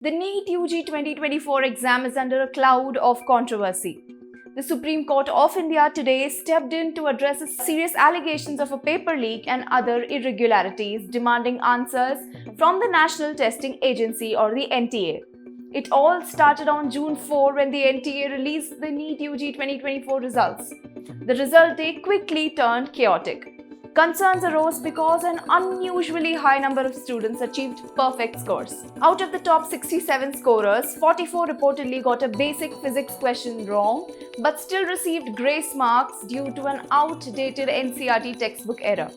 The NEET UG 2024 exam is under a cloud of controversy. The Supreme Court of India today stepped in to address serious allegations of a paper leak and other irregularities, demanding answers from the National Testing Agency or the NTA. It all started on June 4 when the NTA released the NEET UG 2024 results. The result day quickly turned chaotic. Concerns arose because an unusually high number of students achieved perfect scores. Out of the top 67 scorers, 44 reportedly got a basic physics question wrong, but still received grace marks due to an outdated NCERT textbook error.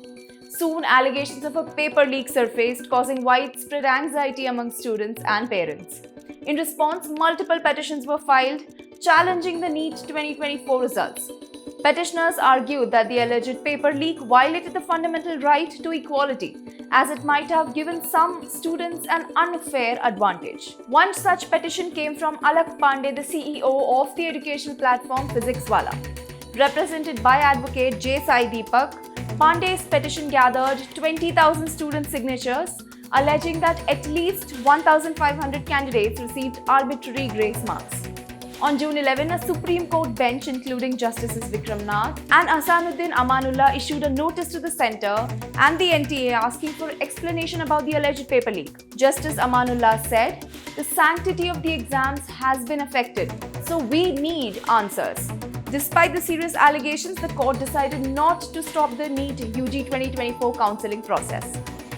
Soon, allegations of a paper leak surfaced, causing widespread anxiety among students and parents. In response, multiple petitions were filed challenging the NEET 2024 results. Petitioners argued that the alleged paper leak violated the fundamental right to equality, as it might have given some students an unfair advantage. One such petition came from Alak Pandey, the CEO of the educational platform Physicswala. Represented by advocate J. Sai Deepak, Pandey's petition gathered 20,000 student signatures, alleging that at least 1,500 candidates received arbitrary grace marks. On June 11, a Supreme Court bench, including Justices Vikram Nath and Ahsanuddin Amanullah, issued a notice to the centre and the NTA asking for explanation about the alleged paper leak. Justice Amanullah said, "The sanctity of the exams has been affected, so we need answers." Despite the serious allegations, the court decided not to stop the NEET UG 2024 counselling process.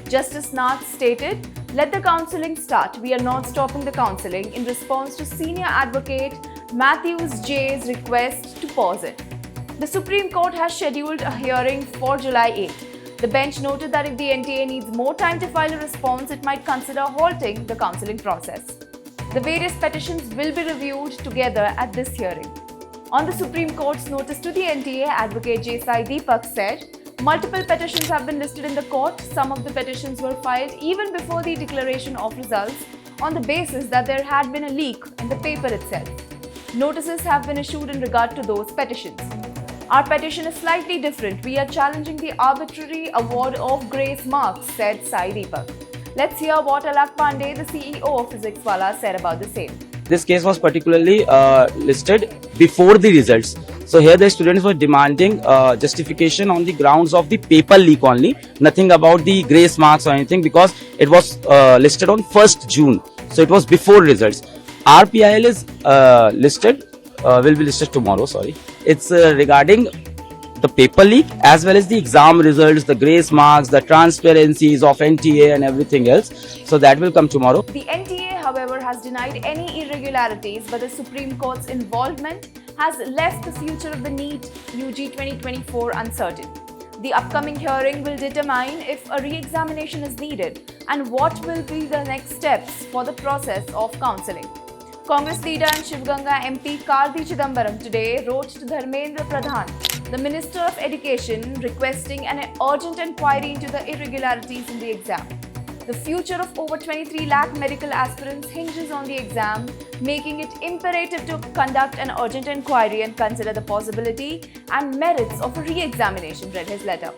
Justice Nath stated, "Let the counselling start. We are not stopping the counselling," in response to senior advocate Matthews J's request to pause it. The Supreme Court has scheduled a hearing for July 8. The bench noted that if the NTA needs more time to file a response, it might consider halting the counselling process. The various petitions will be reviewed together at this hearing. On the Supreme Court's notice to the NTA, advocate J. Sai Deepak said, "Multiple petitions have been listed in the court. Some of the petitions were filed even before the declaration of results on the basis that there had been a leak in the paper itself. Notices have been issued in regard to those petitions. Our petition is slightly different. We are challenging the arbitrary award of grace marks," said Sai Deepak. Let's hear what Alak Pandey, the CEO of Physicswala, said about the same. This case was particularly listed before the results. So here the students were demanding justification on the grounds of the paper leak only, nothing about the grace marks or anything, because it was listed on 1st June. So it was before results. RPIL is will be listed tomorrow, sorry. It's regarding the paper leak as well as the exam results, the grace marks, the transparencies of NTA and everything else. So that will come tomorrow. The NTA, however, has denied any irregularities, but the Supreme Court's involvement has left the future of the NEET UG 2024 uncertain. The upcoming hearing will determine if a re-examination is needed and what will be the next steps for the process of counselling. Congress leader and Shiv Ganga MP Karti Chidambaram today wrote to Dharmendra Pradhan, the Minister of Education, requesting an urgent inquiry into the irregularities in the exam. The future of over 23 lakh medical aspirants hinges on the exam, making it imperative to conduct an urgent inquiry and consider the possibility and merits of a re-examination, read his letter.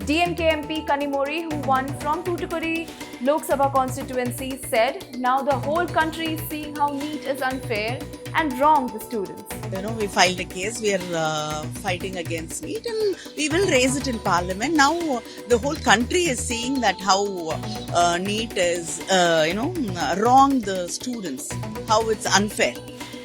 DMK MP Kanimori, who won from Tuticorin Lok Sabha constituency, said, "Now the whole country is seeing how NEET is unfair and wrong the students." We filed a case. We are fighting against NEET, and we will raise it in Parliament. Now the whole country is seeing that how NEET is, wrong the students, how it's unfair.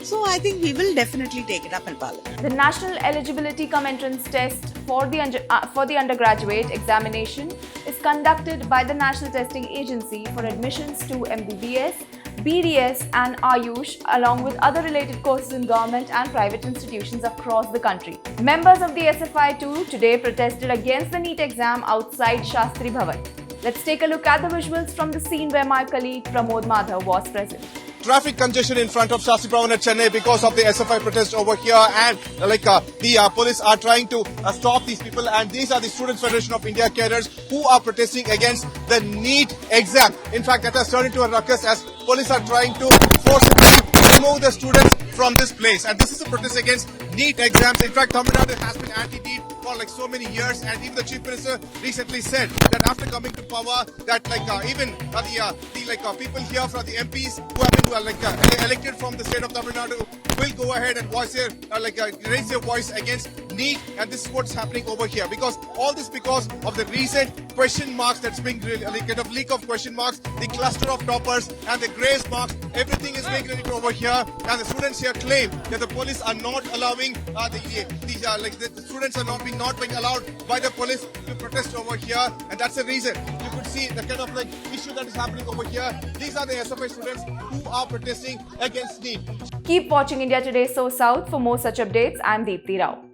So I think we will definitely take it up in Parliament. The National Eligibility Cum Entrance Test for the undergraduate examination is conducted by the National Testing Agency for admissions to MBBS, BDS and Ayush, along with other related courses in government and private institutions across the country. Members of the SFI too today protested against the NEET exam outside Shastri Bhavan. Let's take a look at the visuals from the scene where my colleague Pramod Madhav was present. Traffic congestion in front of Shastri Bhavan at Chennai because of the SFI protest over here, and the police are trying to stop these people, and these are the Students Federation of India cadres who are protesting against the NEET exam. In fact, that has turned into a ruckus as police are trying to force remove the students from this place, and this is a protest against NEET exams. In fact, Tamil Nadu has been anti-NEET for like so many years, and even the Chief Minister recently said that after coming to power, that people here from the MPs who have been elected from the state of Tamil Nadu will go ahead and raise their voice against NEET, and this is what's happening over here. Because all this because of the recent question marks that's being leak of question marks, the cluster of toppers and the grace marks. Everything is being released over here, and the students here claim that the police are not allowing the students are not being allowed by the police to protest over here, and that's the reason you could see the kind of issue that is happening over here. These are the SFI students who are protesting against NEET. Keep watching India Today So South for more such updates. I'm Deepthi Rao.